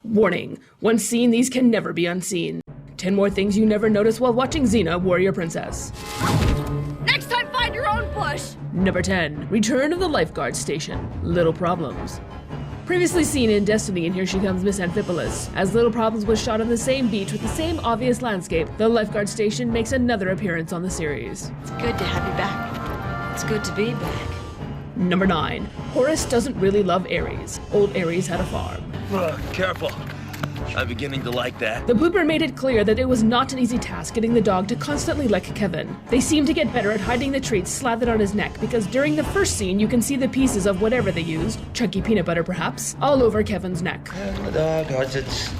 Warning, once seen, these can never be unseen. 10 more things you never notice while watching Xena, Warrior Princess. Next time, find your own bush! Number 10, Return of the Lifeguard Station. Little Problems. Previously seen in Destiny and Here She Comes Miss Amphipolis. As Little Problems was shot on the same beach with the same obvious landscape, the Lifeguard Station makes another appearance on the series. It's good to have you back. It's good to be back. Number 9, Horus doesn't really love Ares. Old Ares had a farm. Careful. I'm beginning to like that. The blooper made it clear that it was not an easy task getting the dog to constantly lick Kevin. They seem to get better at hiding the treats slathered on his neck because during the first scene you can see the pieces of whatever they used, chunky peanut butter perhaps, all over Kevin's neck. The dog has its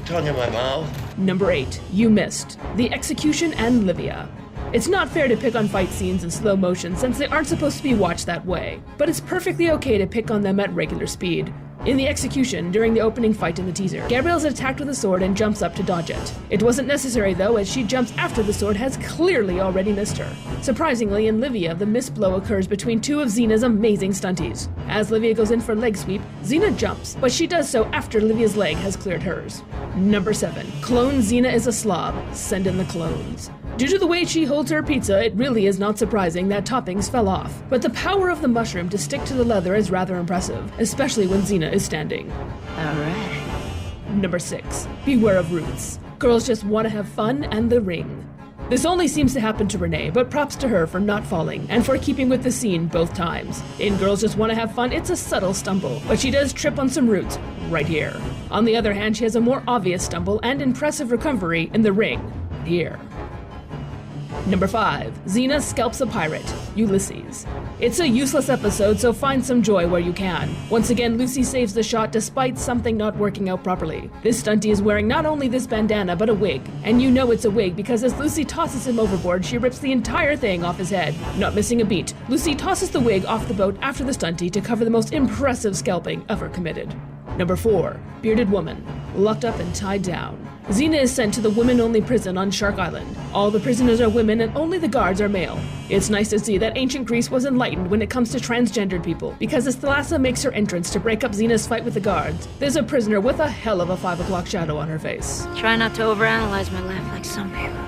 tongue in my mouth. Number 8, you missed. The Execution and Livia. It's not fair to pick on fight scenes in slow motion since they aren't supposed to be watched that way, but it's perfectly okay to pick on them at regular speed. In the Execution, during the opening fight in the teaser, Gabrielle's attacked with a sword and jumps up to dodge it. It wasn't necessary though, as she jumps after the sword has clearly already missed her. Surprisingly, in Livia, the missed blow occurs between two of Xena's amazing stunties. As Livia goes in for leg sweep, Xena jumps, but she does so after Livia's leg has cleared hers. Number 7, Clone Xena is a slob. Send in the clones. Due to the way she holds her pizza, it really is not surprising that toppings fell off. But the power of the mushroom to stick to the leather is rather impressive, especially when Xena is standing. Alright. Number 6, Beware of Roots. Girls just want to have fun and the ring. This only seems to happen to Renee, but props to her for not falling, and for keeping with the scene both times. In Girls Just Wanna Have Fun, it's a subtle stumble, but she does trip on some roots, right here. On the other hand, she has a more obvious stumble and impressive recovery in the ring, here. Number 5, Xena Sculpts a pirate, Ulysses. It's a useless episode, so find some joy where you can. Once again, Lucy saves the shot despite something not working out properly. This stuntie is wearing not only this bandana, but a wig. And you know it's a wig because as Lucy tosses him overboard, she rips the entire thing off his head. Not missing a beat, Lucy tosses the wig off the boat after the stuntie to cover the most impressive scalping ever committed. Number 4, Bearded Woman, locked up and tied down. Xena is sent to the women-only prison on Shark Island. All the prisoners are women and only the guards are male. It's nice to see that ancient Greece was enlightened when it comes to transgendered people, because as Thalassa makes her entrance to break up Xena's fight with the guards, there's a prisoner with a hell of a 5 o'clock shadow on her face. Try not to overanalyze my life like some people.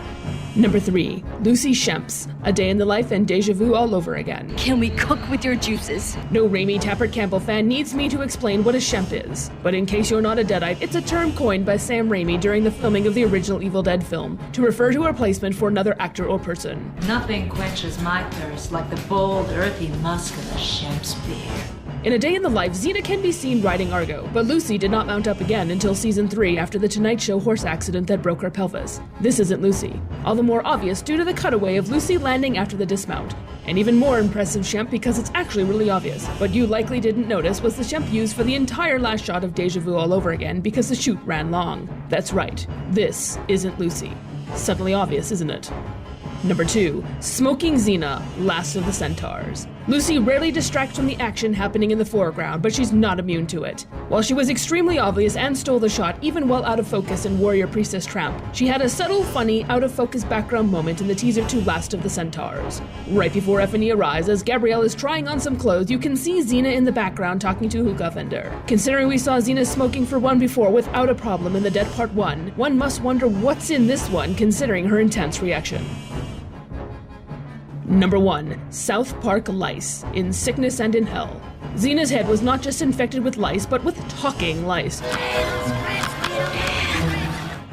Number 3, Lucy Shemp's, A Day in the Life and Deja Vu all over again. Can we cook with your juices? No Raimi Tappert Campbell fan needs me to explain what a Shemp is. But in case you're not a Deadite, it's a term coined by Sam Raimi during the filming of the original Evil Dead film, to refer to a replacement for another actor or person. Nothing quenches my thirst like the bold, earthy musk of a Shemp's beer. In A Day in the Life, Xena can be seen riding Argo, but Lucy did not mount up again until season 3 after the Tonight Show horse accident that broke her pelvis. This isn't Lucy. All the more obvious due to the cutaway of Lucy landing after the dismount. An even more impressive Shemp because it's actually really obvious. What you likely didn't notice was the Shemp used for the entire last shot of Deja Vu all over again because the shoot ran long. That's right, this isn't Lucy. Subtly obvious, isn't it? Number 2, Smoking Xena, Last of the Centaurs. Lucy rarely distracts from the action happening in the foreground, but she's not immune to it. While she was extremely obvious and stole the shot even while out of focus in Warrior Priestess Tramp, she had a subtle, funny, out-of-focus background moment in the teaser to Last of the Centaurs. Right before Effany arrives, as Gabrielle is trying on some clothes, you can see Xena in the background talking to a hookah vendor. Considering we saw Xena smoking for one before without a problem in the Dead Part 1, one must wonder what's in this one considering her intense reaction. Number 1, South Park Lice, in Sickness and in Hell. Xena's head was not just infected with lice, but with talking lice.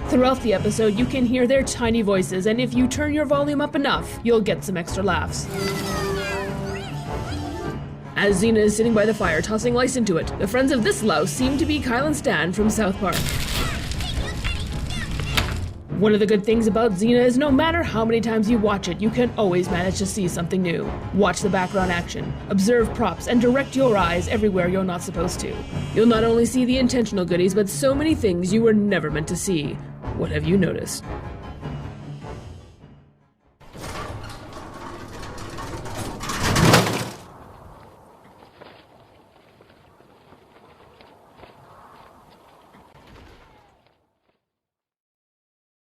Throughout the episode, you can hear their tiny voices, and if you turn your volume up enough, you'll get some extra laughs. As Xena is sitting by the fire tossing lice into it, the friends of this louse seem to be Kyle and Stan from South Park. One of the good things about Xena is no matter how many times you watch it, you can always manage to see something new. Watch the background action, observe props, and direct your eyes everywhere you're not supposed to. You'll not only see the intentional goodies, but so many things you were never meant to see. What have you noticed?